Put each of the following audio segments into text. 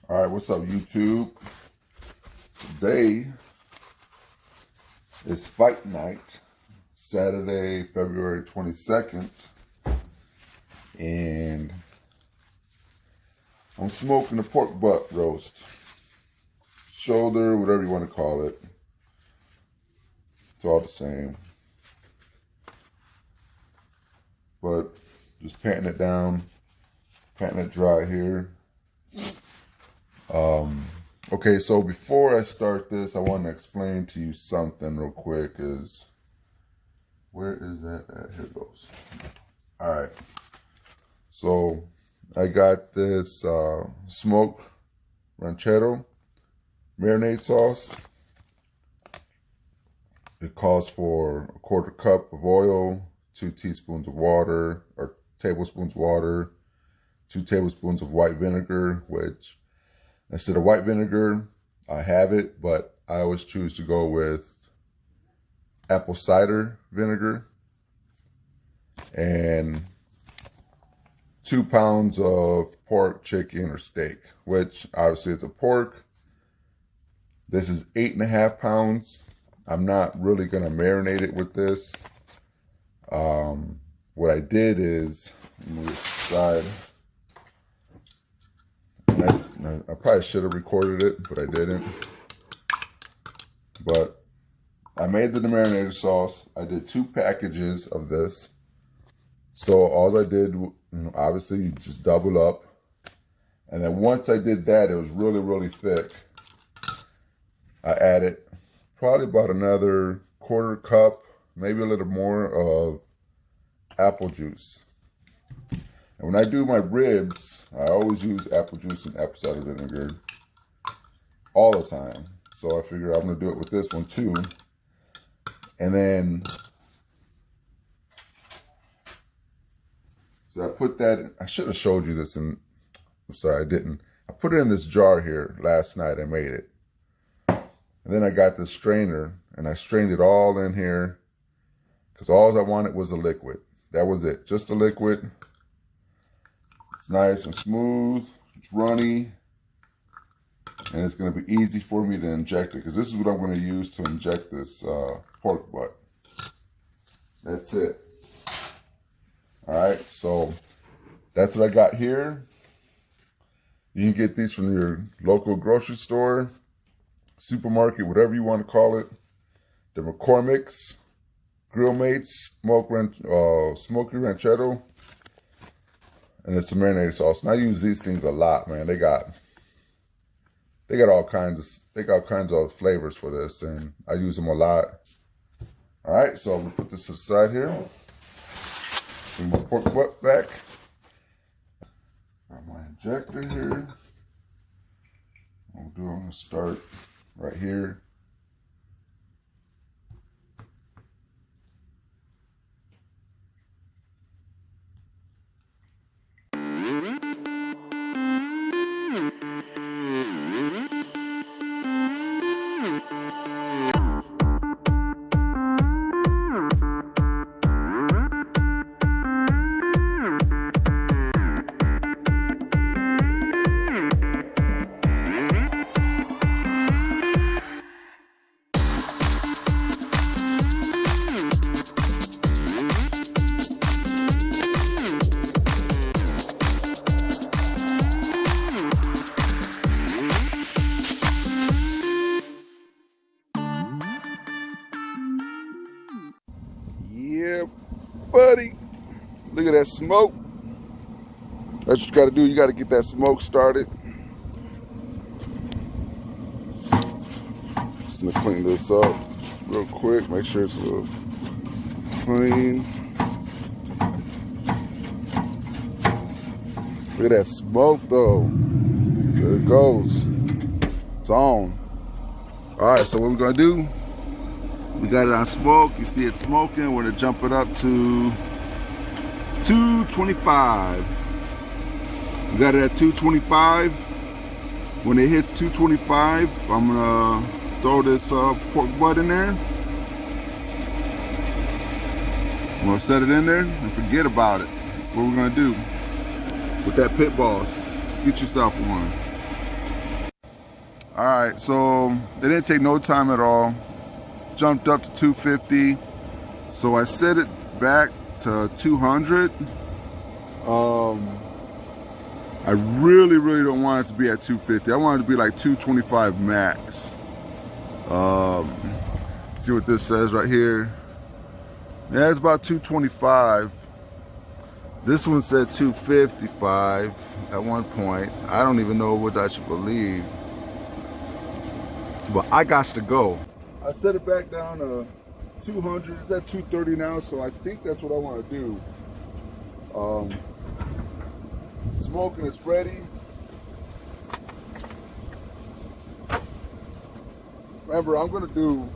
All right, what's up, YouTube? Today is fight night, Saturday, February 22nd, and I'm smoking a pork butt roast, shoulder, whatever you want to call it. It's all the same, but just patting it down, patting it dry here. Okay, so before I start this, I want to explain to you something real quick. Where is that at? Here it goes. All right, so I got this smoked ranchero marinade sauce. It calls for a 1/4 cup of oil, 2 teaspoons of water, or tablespoons water, 2 tablespoons of white vinegar, which instead of white vinegar, I have it, but I always choose to go with apple cider vinegar, and 2 pounds of pork, chicken, or steak, which obviously it's a pork. This is 8.5 pounds. I'm not really gonna marinate it with this. What I did is, move this aside. I probably should have recorded it, but I didn't. But I made the marinated sauce. I did 2 packages of this. So all I did, obviously, you just double up. And then once I did that, it was really, really thick. I added probably about another 1/4 cup, maybe a little more of apple juice. And when I do my ribs, I always use apple juice and apple cider vinegar all the time. So I figure I'm gonna do it with this one too. And then, so I put that, I should have showed you this, and I'm sorry, I didn't. I put it in this jar here last night. I made it. And then I got this strainer, and I strained it all in here because all I wanted was a liquid. That was it, just a liquid. It's nice and smooth, it's runny, and it's gonna be easy for me to inject it, because this is what I'm gonna use to inject this pork butt. That's it. All right, so that's what I got here. You can get these from your local grocery store, supermarket, whatever you want to call it. The McCormick's Grill Mates Smoky Ranchero, and it's a marinated sauce. And I use these things a lot, man. They got all kinds of flavors for this, and I use them a lot. All right, so I'm gonna put this to the side here. Bring my pork butt back. Got my injector here. I'm gonna start right here. Yeah, buddy. Look at that smoke. That's what you gotta do. You gotta get that smoke started. Just gonna clean this up real quick. Make sure it's a little clean. Look at that smoke though. There it goes. It's on. All right, so what we're gonna do, we got it on smoke. You see it smoking. We're gonna jump it up to 225. We got it at 225. When it hits 225, I'm gonna throw this pork butt in there. I'm gonna set it in there and forget about it. That's what we're gonna do with that pit boss. Get yourself one. All right, so it didn't take no time at all. Jumped up to 250. So I set it back to 200. I really don't want it to be at 250. I want it to be like 225 max. See what this says right here. Yeah, it's about 225. This one said 255 at one point. I don't even know what I should believe. But I got to go. I set it back down to 200. It's at 230 now, so I think that's what I want to do. Smoking is ready. Remember, I'm going to do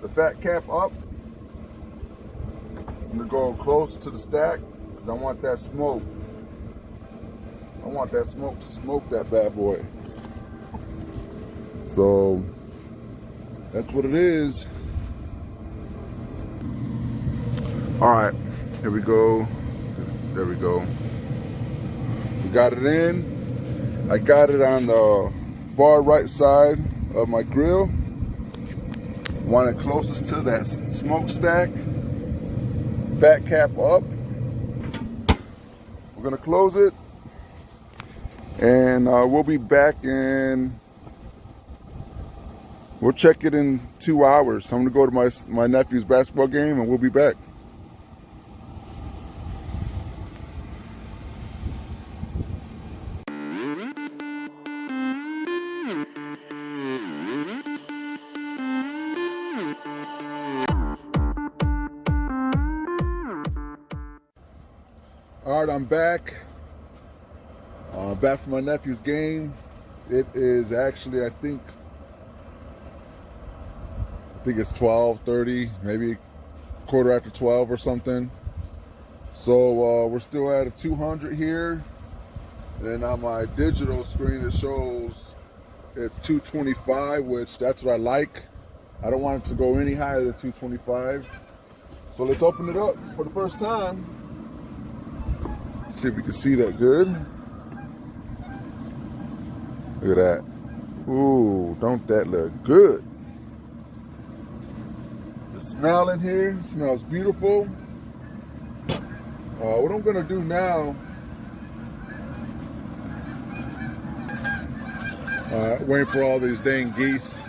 the fat cap up. I'm going to go close to the stack because I want that smoke. I want that smoke to smoke that bad boy. So that's what it is. All right, here we go. There we go. We got it in. I got it on the far right side of my grill. Want it closest to that smokestack. Fat cap up. We're gonna close it, and we'll be back in. We'll check it in 2 hours. I'm gonna go to my nephew's basketball game, and we'll be back. All right, I'm back. Back from my nephew's game. It is actually, I think it's 12:30, maybe quarter after 12 or something. So we're still at a 200 here. And then on my digital screen, it shows it's 225, which that's what I like. I don't want it to go any higher than 225. So let's open it up for the first time. See if we can see that good. Look at that. Ooh, don't that look good? The smell in here smells beautiful. What I'm gonna do now, waiting for all these dang geese.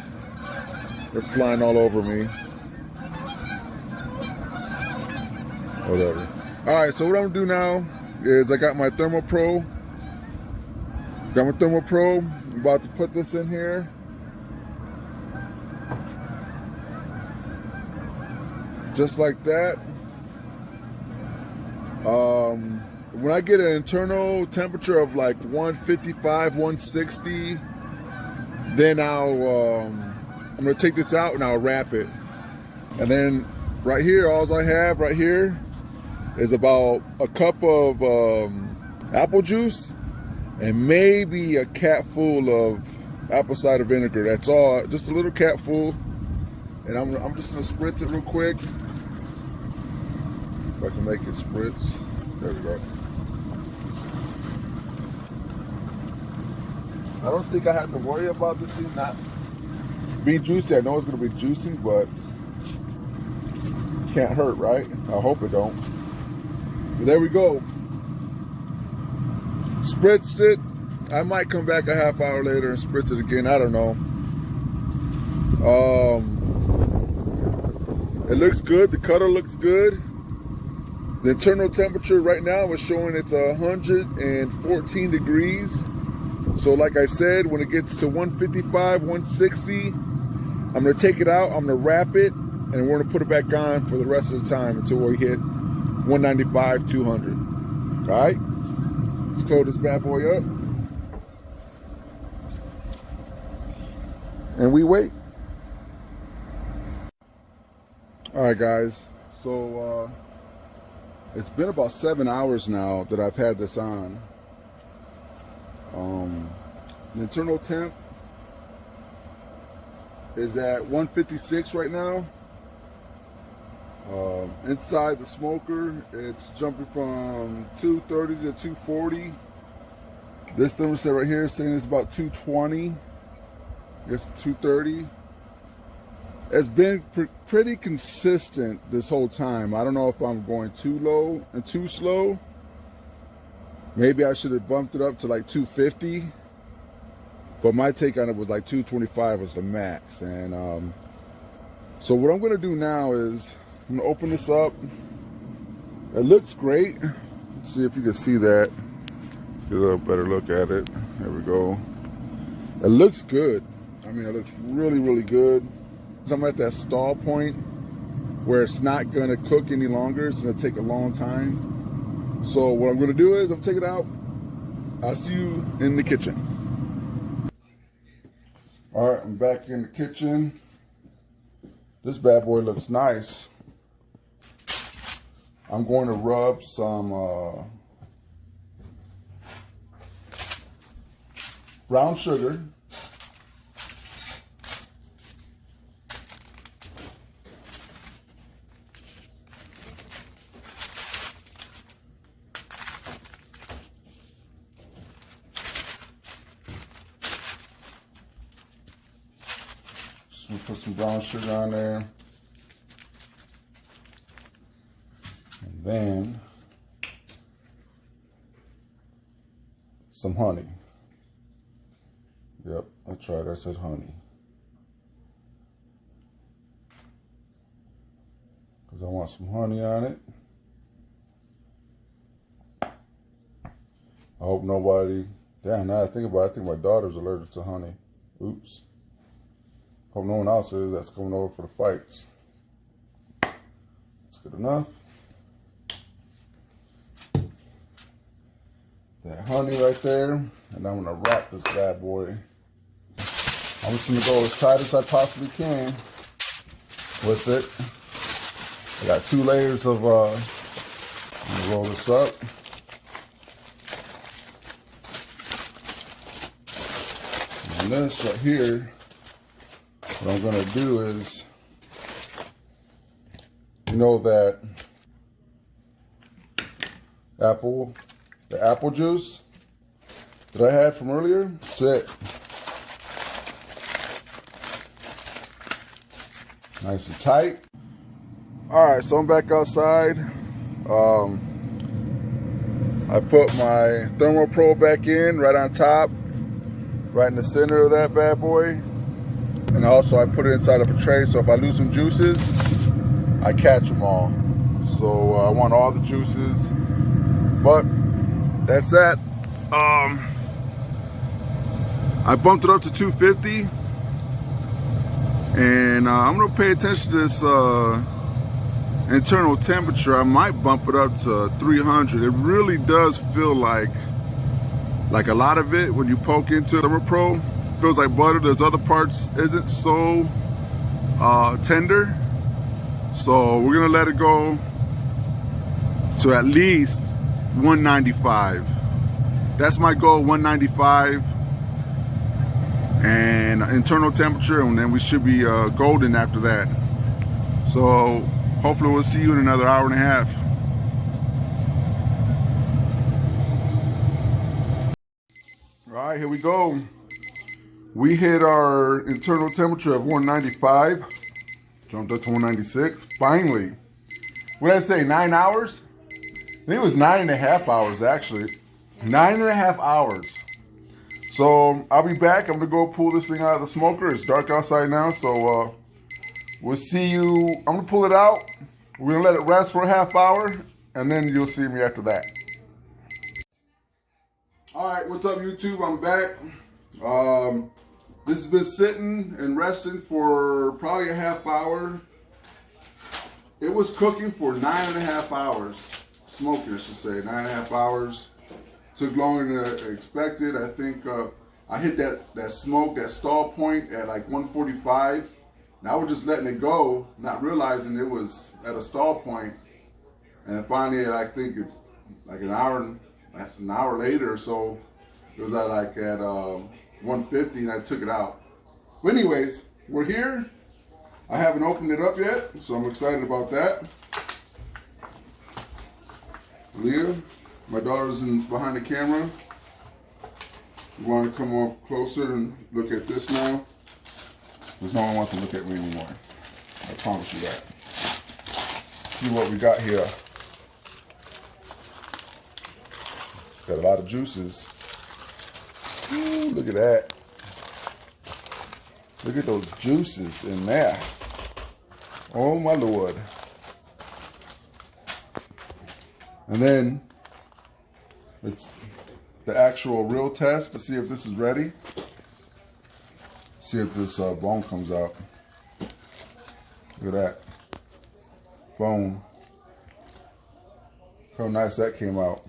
They're flying all over me. Whatever. All right, so what I'm gonna do now is I got my Thermal Pro. I'm about to put this in here. Just like that. When I get an internal temperature of like 155, 160, then I'm gonna take this out and I'll wrap it. And then right here, all I have right here is about a cup of apple juice and maybe a cap full of apple cider vinegar. That's all, just a little cap full. And I'm just gonna spritz it real quick. If I can make it spritz. There we go. I don't think I have to worry about this thing not being juicy. I know it's gonna be juicy, but it can't hurt, right? I hope it don't. But there we go. Spritzed it. I might come back a half hour later and spritz it again. I don't know. It looks good. The cutter looks good. The internal temperature right now is showing it's 114 degrees. So like I said, when it gets to 155, 160, I'm gonna take it out, I'm gonna wrap it, and we're gonna put it back on for the rest of the time until we hit 195, 200. All right, let's close this bad boy up. And we wait. All right, guys, so it's been about 7 hours now that I've had this on. The internal temp is at 156 right now. Inside the smoker, it's jumping from 230 to 240. This thermostat right here is saying it's about 220. I guess 230. It's been pretty consistent this whole time. I don't know if I'm going too low and too slow. Maybe I should have bumped it up to like 250. But my take on it was like 225 was the max. And so what I'm going to do now is I'm going to open this up. It looks great. Let's see if you can see that. Let's get a little better look at it. There we go. It looks good. I mean, it looks really, really good. So I'm at that stall point where it's not going to cook any longer. It's going to take a long time. So what I'm going to do is I'll take it out. I'll see you in the kitchen. All right, I'm back in the kitchen. This bad boy looks nice. I'm going to rub some brown sugar. Just put some brown sugar on there. And then some honey. Yep, that's right, I said honey. Because I want some honey on it. I hope nobody, damn, now I think about it, I think my daughter's allergic to honey. Oops. Hope no one else is that's coming over for the fights. That's good enough. That honey right there. And I'm gonna wrap this bad boy. I'm just gonna go as tight as I possibly can with it. I got 2 layers of, I'm gonna roll this up. And this right here, what I'm gonna do is, you know that the apple juice that I had from earlier, that's it. Nice and tight. All right, so I'm back outside. I put my thermal probe back in right on top, right in the center of that bad boy. And also I put it inside of a tray, so if I lose some juices, I catch them all. So I want all the juices, but that's that. I bumped it up to 250, and I'm gonna pay attention to this internal temperature. I might bump it up to 300. It really does feel like a lot of it when you poke into it. Thermopro feels like butter. There's other parts isn't so tender. So we're gonna let it go to at least 195. That's my goal, 195. And internal temperature, and then we should be golden after that. So hopefully we'll see you in another hour and a half. All right, here we go. We hit our internal temperature of 195. Jumped up to 196. Finally. What did I say, 9 hours? I think it was 9.5 hours actually. 9.5 hours. So I'll be back. I'm gonna go pull this thing out of the smoker. It's dark outside now, so we'll see you. I'm gonna pull it out. We're gonna let it rest for a half hour, and then you'll see me after that. All right, what's up, YouTube? I'm back. This has been sitting and resting for probably a half hour. It was cooking for 9.5 hours. Smoking, I should say, 9.5 hours. Took longer than expected. I think I hit that smoke, that stall point at like 145. And I was just letting it go, not realizing it was at a stall point. And finally, I think like an hour later or so, it was at 150, and I took it out. But anyways, we're here. I haven't opened it up yet, so I'm excited about that. Leah, my daughter's behind the camera. You want to come up closer and look at this now? Because no one wants to look at me anymore. I promise you that. See what we got here. Got a lot of juices. Ooh, look at that. Look at those juices in there. Oh my Lord. And then it's the actual real test to see if this is ready. See if this bone comes out. Look at that. Bone. How nice that came out.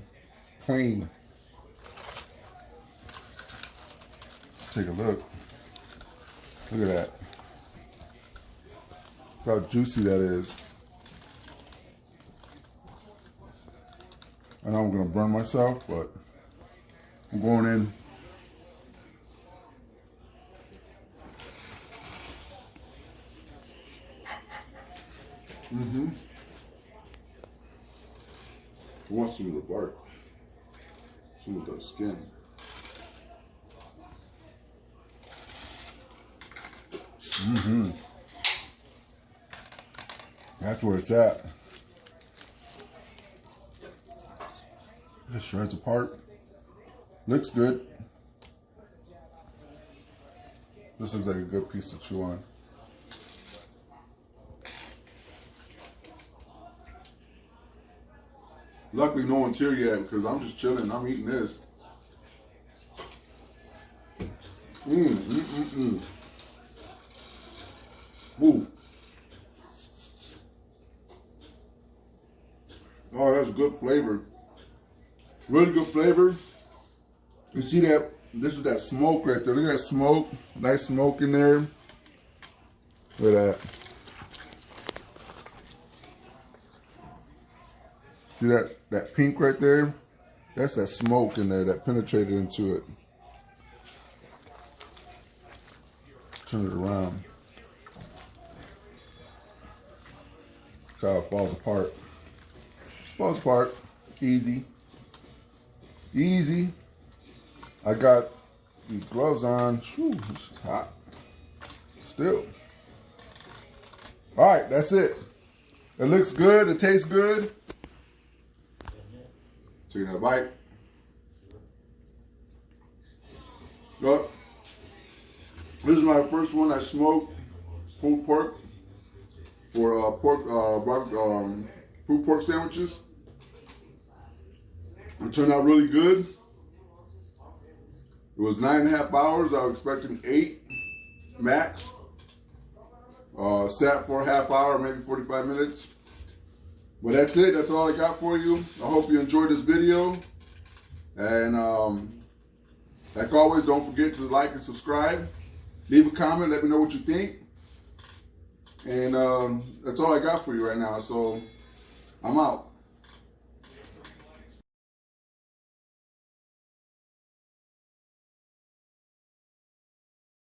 Clean. Let's take a look. Look at that. Look how juicy that is. I know I'm going to burn myself, but I'm going in. I want some of the bark, some of the skin. That's where it's at. Just shreds apart. Looks good. This looks like a good piece to chew on. Luckily, no one's here yet because I'm just chilling. I'm eating this. Woo. Oh, that's good flavor. Really good flavor. You see that? This is that smoke right there. Look at that smoke. Nice smoke in there. Look at that. See that pink right there? That's that smoke in there that penetrated into it. Turn it around. Look how it falls apart. Falls apart. Easy. Easy. I got these gloves on. Whew, it's hot. Still. Alright, that's it. It looks good. It tastes good. Take that bite. Look. This is my first one I smoked pulled pork for pulled pork sandwiches. It turned out really good. It was 9.5 hours. I was expecting 8 max. Sat for a half hour, maybe 45 minutes. But that's it. That's all I got for you. I hope you enjoyed this video. And like always, don't forget to like and subscribe. Leave a comment. Let me know what you think. And that's all I got for you right now. So I'm out.